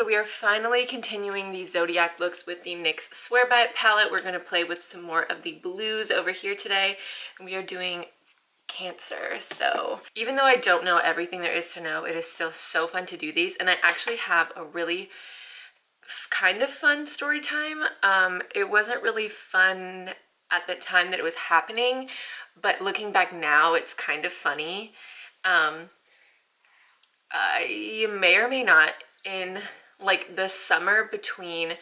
So we are finally continuing the zodiac looks with the NYX Swear By It palette. We're going to play with some more of the blues over here today. We are doing Cancer. So even though I don't know everything there is to know, it is still so fun to do these. And I actually have a really kind of fun story time. It wasn't really fun at the time that it was happening, but looking back now, it's kind of funny. You may or may not, in like the summer between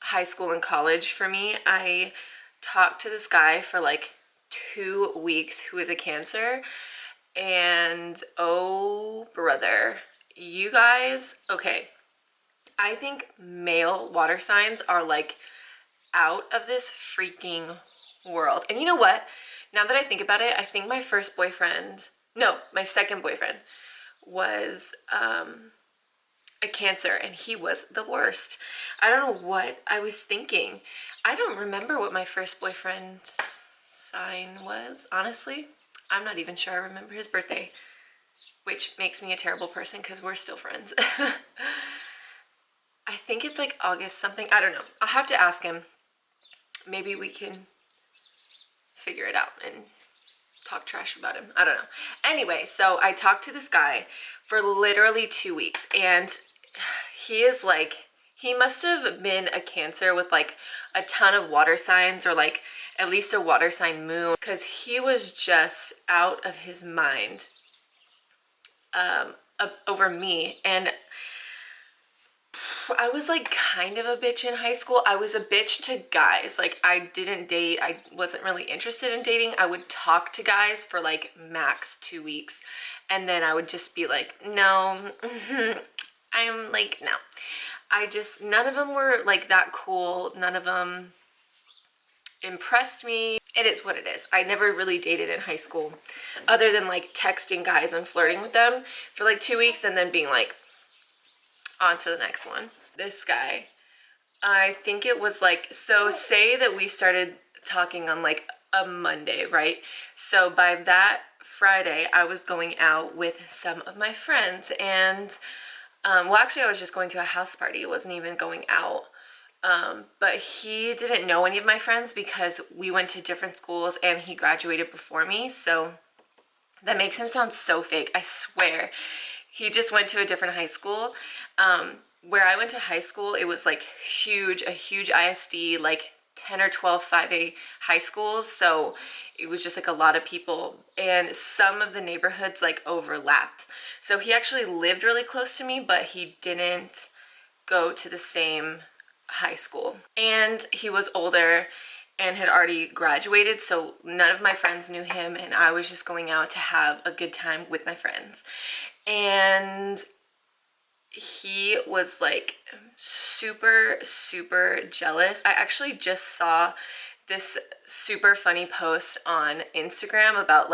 high school and college for me, I talked to this guy for like 2 weeks who is a Cancer, and oh brother, you guys, okay, I think male water signs are like out of this freaking world. And you know what, now that I think about it, I think my second boyfriend was a Cancer, and he was the worst. I don't know what I was thinking. I don't remember what my first boyfriend's sign was, honestly. I'm not even sure I remember his birthday, which makes me a terrible person because we're still friends. I think it's like August something. I don't know. I'll have to ask him. Maybe we can figure it out and talk trash about him. I don't know. Anyway, so I talked to this guy for literally 2 weeks, and he is like, he must have been a Cancer with like a ton of water signs, or like at least a water sign moon, because he was just out of his mind over me. And I was like kind of a bitch in high school. I was a bitch to guys. Like, I didn't date. I wasn't really interested in dating. I would talk to guys for like max 2 weeks, and then I would just be like, no. I'm like, no. None of them were like that cool. None of them impressed me. It is what it is. I never really dated in high school, other than like texting guys and flirting with them for like 2 weeks and then being like, on to the next one. This guy, I think it was like, so say that we started talking on like a Monday, right? So by that Friday, I was going out with some of my friends, and well, actually, I was just going to a house party. It wasn't even going out. But he didn't know any of my friends because we went to different schools and he graduated before me. So that makes him sound so fake. I swear. He just went to a different high school. Where I went to high school, it was like a huge ISD, like 10 or 12 5A high schools. So it was just like a lot of people, and some of the neighborhoods like overlapped. So he actually lived really close to me, but he didn't go to the same high school. And he was older and had already graduated, so none of my friends knew him, and I was just going out to have a good time with my friends. And he was like super, super jealous. I actually just saw this super funny post on Instagram about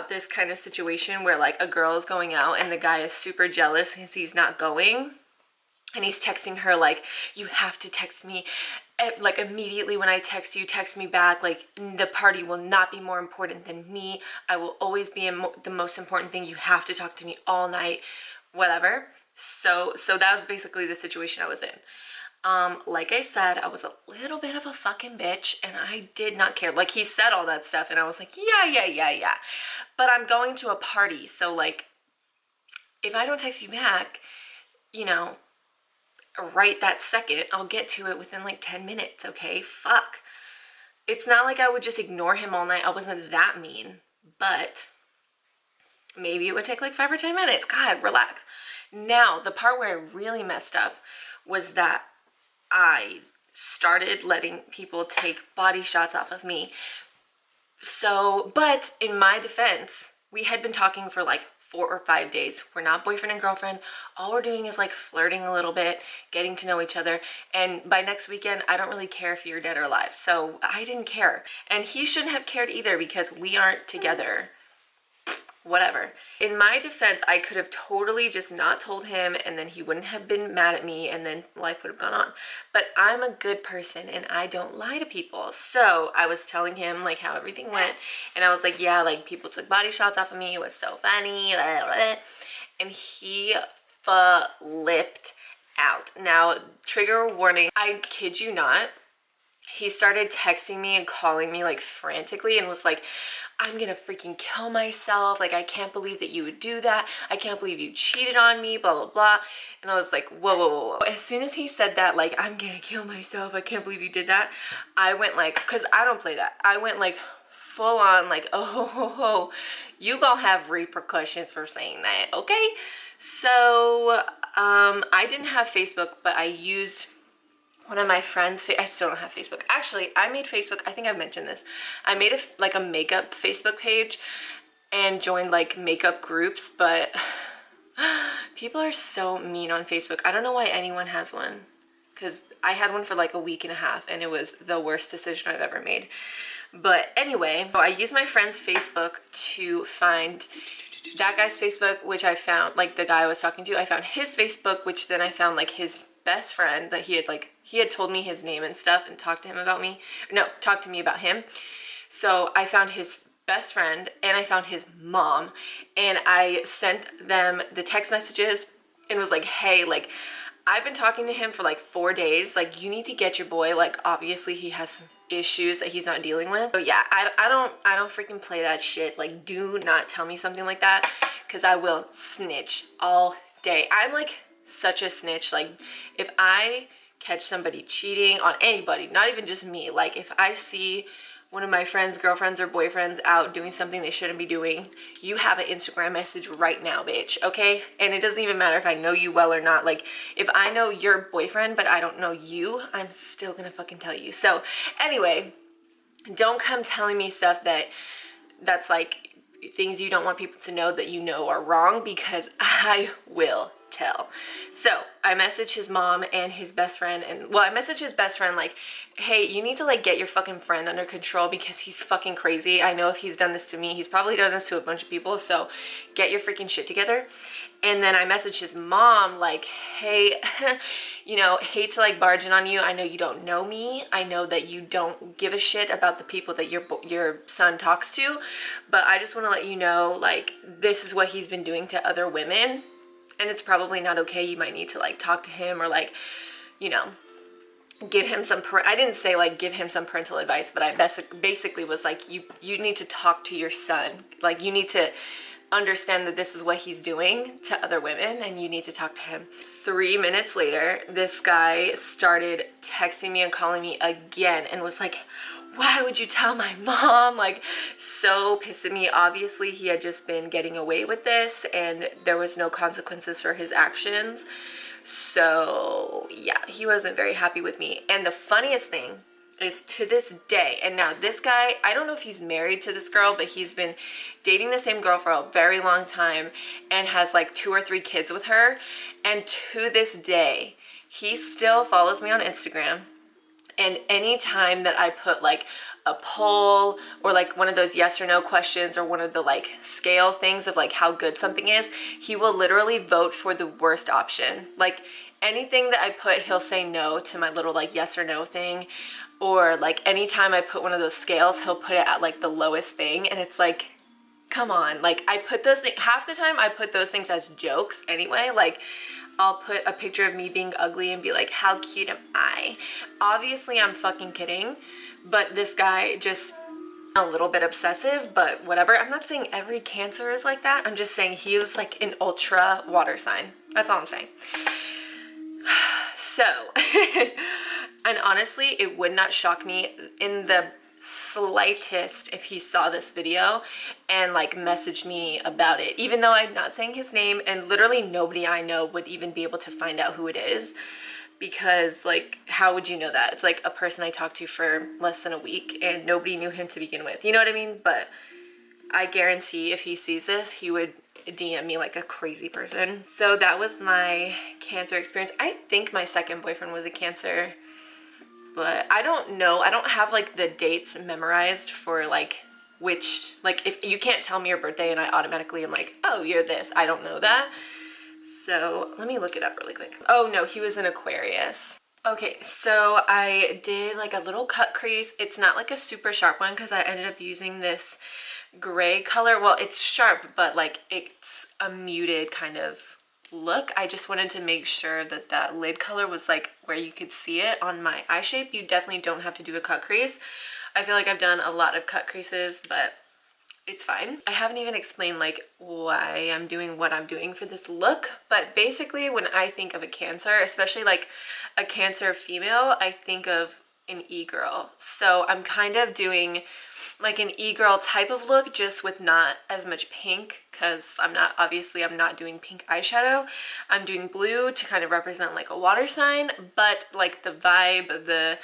this kind of situation where like a girl is going out and the guy is super jealous because he's not going. And he's texting her like, you have to text me, like immediately when I text you, text me back. Like, the party will not be more important than me. I will always be the most important thing. You have to talk to me all night, whatever. So that was basically the situation I was in. Like I said, I was a little bit of a fucking bitch, and I did not care. Like, he said all that stuff, and I was like, yeah. But I'm going to a party, so like, if I don't text you back, you know, right that second, I'll get to it within like 10 minutes, okay? Fuck. It's not like I would just ignore him all night. I wasn't that mean, but maybe it would take like 5 or 10 minutes. God, relax. Now, the part where I really messed up was that I started letting people take body shots off of me. So, but in my defense, we had been talking for like 4 or 5 days. We're not boyfriend and girlfriend. All we're doing is like flirting a little bit, getting to know each other. And by next weekend, I don't really care if you're dead or alive. So I didn't care. And he shouldn't have cared either because we aren't together. Whatever. In my defense, I could have totally just not told him, and then he wouldn't have been mad at me, and then life would have gone on. But I'm a good person and I don't lie to people. So I was telling him like how everything went, and I was like, yeah, like people took body shots off of me. It was so funny. Blah, blah, blah. And he flipped out. Now, trigger warning, I kid you not, he started texting me and calling me like frantically and was like, I'm gonna freaking kill myself. Like, I can't believe that you would do that. I can't believe you cheated on me, blah, blah, blah. And I was like, whoa, whoa, whoa, whoa. As soon as he said that, like, I'm gonna kill myself, I can't believe you did that, I went like, cause I don't play that. I went like full on like, oh, ho, ho, ho. You gonna have repercussions for saying that, okay? So, I didn't have Facebook, but I used one of my friends, I still don't have Facebook. Actually, I made Facebook, I think I've mentioned this. I made like a makeup Facebook page and joined like makeup groups, but people are so mean on Facebook. I don't know why anyone has one, because I had one for like a week and a half and it was the worst decision I've ever made. But anyway, so I used my friend's Facebook to find that guy's Facebook, which I found, like the guy I was talking to, I found his Facebook, which then I found like his best friend that he had told me his name and stuff and talked to him about me. No, talked to me about him. So I found his best friend and I found his mom and I sent them the text messages and was like, hey, like, I've been talking to him for like 4 days. Like, you need to get your boy. Like, obviously he has some issues that he's not dealing with. So yeah, I don't freaking play that shit. Like, do not tell me something like that, because I will snitch all day. I'm like such a snitch. Like, if I catch somebody cheating on anybody, not even just me, like if I see one of my friends, girlfriends or boyfriends out doing something they shouldn't be doing, you have an Instagram message right now, bitch, okay? And it doesn't even matter if I know you well or not. Like, if I know your boyfriend but I don't know you, I'm still gonna fucking tell you. So anyway, don't come telling me stuff that's like things you don't want people to know that you know are wrong, because I will tell. So I messaged his mom and his best friend, and well, I messaged his best friend like, hey, you need to like get your fucking friend under control because he's fucking crazy. I know if he's done this to me, he's probably done this to a bunch of people, so get your freaking shit together. And then I messaged his mom like, hey, you know, hate to like barge in on you. I know you don't know me. I know that you don't give a shit about the people that your son talks to, but I just want to let you know, like, this is what he's been doing to other women. And it's probably not okay. You might need to like talk to him or like, you know, give him some, I didn't say like give him some parental advice, but I basically was like, you need to talk to your son. Like, you need to understand that this is what he's doing to other women and you need to talk to him. 3 minutes later, this guy started texting me and calling me again and was like, why would you tell my mom? Like, so pissed at me. Obviously, he had just been getting away with this and there was no consequences for his actions. So yeah, he wasn't very happy with me. And the funniest thing is, to this day, and now this guy, I don't know if he's married to this girl, but he's been dating the same girl for a very long time and has like 2 or 3 kids with her. And to this day, he still follows me on Instagram. And anytime that I put like a poll or like one of those yes or no questions or one of the like scale things of like how good something is, he will literally vote for the worst option. Like, anything that I put, he'll say no to my little like yes or no thing. Or like anytime I put one of those scales, he'll put it at like the lowest thing. And it's like, come on. Like, I put those things, half the time I put those things as jokes anyway. Like, I'll put a picture of me being ugly and be like, how cute am I? Obviously, I'm fucking kidding. But this guy just a little bit obsessive, but whatever. I'm not saying every Cancer is like that. I'm just saying he was like an ultra water sign. That's all I'm saying. So, and honestly, it would not shock me in the slightest if he saw this video and like messaged me about it, even though I'm not saying his name, and literally nobody I know would even be able to find out who it is, because like, how would you know that? It's like a person I talked to for less than a week and nobody knew him to begin with, you know what I mean? But I guarantee if he sees this, he would DM me like a crazy person. So that was my Cancer experience. I think my second boyfriend was a Cancer, but I don't know. I don't have like the dates memorized for like which, like, if you can't tell me your birthday and I automatically am like, oh, you're this. I don't know that. So let me look it up really quick. Oh no, he was an Aquarius. Okay, so I did like a little cut crease. It's not like a super sharp one because I ended up using this gray color. Well, it's sharp, but like it's a muted kind of look. I just wanted to make sure that that lid color was like where you could see it on my eye shape. You definitely don't have to do a cut crease. I feel like I've done a lot of cut creases, but it's fine. I haven't even explained like why I'm doing what I'm doing for this look, but basically when I think of a Cancer, especially like a Cancer female, I think of an e-girl. So I'm kind of doing like an e-girl type of look, just with not as much pink, because I'm not doing pink eyeshadow. I'm doing blue to kind of represent like a water sign, but like the vibe, the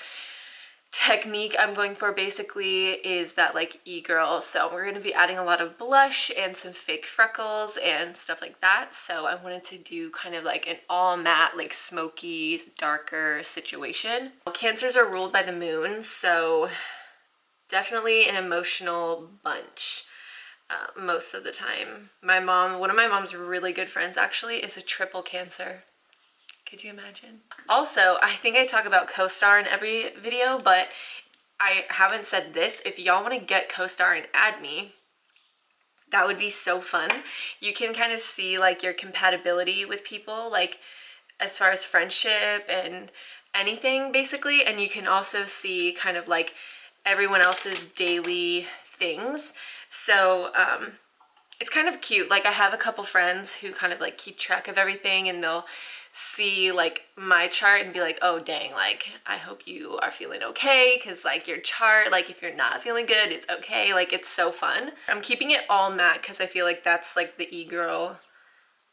technique I'm going for basically is that like e-girl. So we're going to be adding a lot of blush and some fake freckles and stuff like that. So I wanted to do kind of like an all matte, like smoky, darker situation. Cancers are ruled by the moon, so definitely an emotional bunch most of the time. My mom, one of my mom's really good friends actually, is a triple Cancer. Could you imagine? Also, I think I talk about co-star in every video, but I haven't said this. If y'all want to get co-star and add me, that would be so fun. You can kind of see like your compatibility with people, like as far as friendship and anything basically. And you can also see kind of like everyone else's daily things. So it's kind of cute. Like I have a couple friends who kind of like keep track of everything, and they'll see like my chart and be like, oh dang, like I hope you are feeling okay, because like your chart, like if you're not feeling good, it's okay. Like it's so fun. I'm keeping it all matte because I feel like that's like the e-girl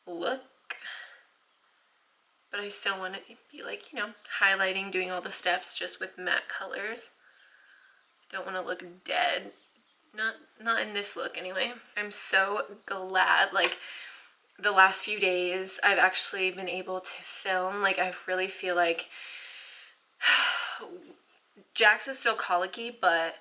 look, but I still want to be like, you know, highlighting, doing all the steps just with matte colors. Don't want to look dead. Not in this look anyway. I'm so glad, like the last few days I've actually been able to film. Like I really feel like Jax is still colicky, but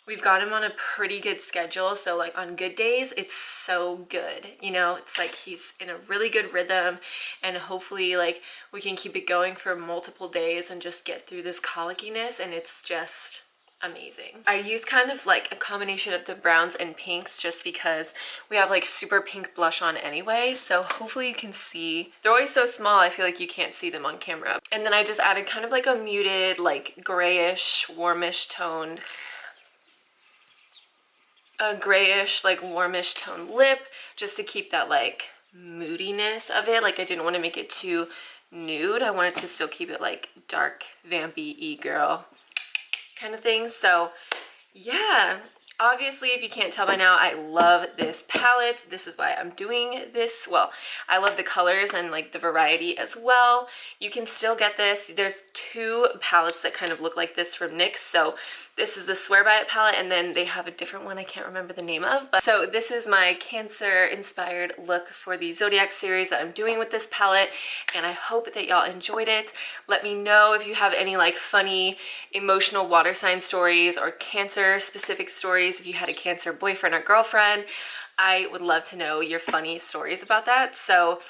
we've got him on a pretty good schedule. So like on good days, it's so good, you know, it's like he's in a really good rhythm, and hopefully like we can keep it going for multiple days and just get through this colickiness, and it's just amazing. I use kind of like a combination of the browns and pinks just because we have like super pink blush on anyway, so hopefully you can see. They're always so small, I feel like you can't see them on camera. And then I just added kind of like a muted, like grayish, warmish toned, a grayish, like warmish toned lip, just to keep that like moodiness of it. Like I didn't want to make it too nude. I wanted to still keep it like dark, vampy, e-girl kind of thing. So yeah, obviously if you can't tell by now, I love this palette. This is why I'm doing this. Well, I love the colors and like the variety as well. You can still get this. There's two palettes that kind of look like this from NYX. So this is the Swear By It palette, and then they have a different one I can't remember the name of. But so this is my Cancer inspired look for the Zodiac series that I'm doing with this palette, and I hope that y'all enjoyed it. Let me know if you have any like funny emotional water sign stories or Cancer specific stories. If you had a Cancer boyfriend or girlfriend, I would love to know your funny stories about that. So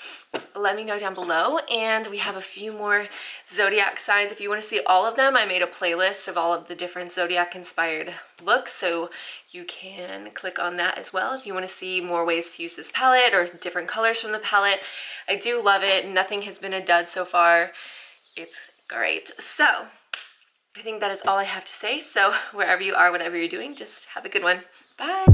let me know down below. And we have a few more Zodiac signs. If you want to see all of them, I made a playlist of all of the different Zodiac inspired looks, so you can click on that as well if you want to see more ways to use this palette or different colors from the palette. I do love it. Nothing has been a dud so far. It's great. So I think that is all I have to say. So wherever you are, whatever you're doing, just have a good one. Bye.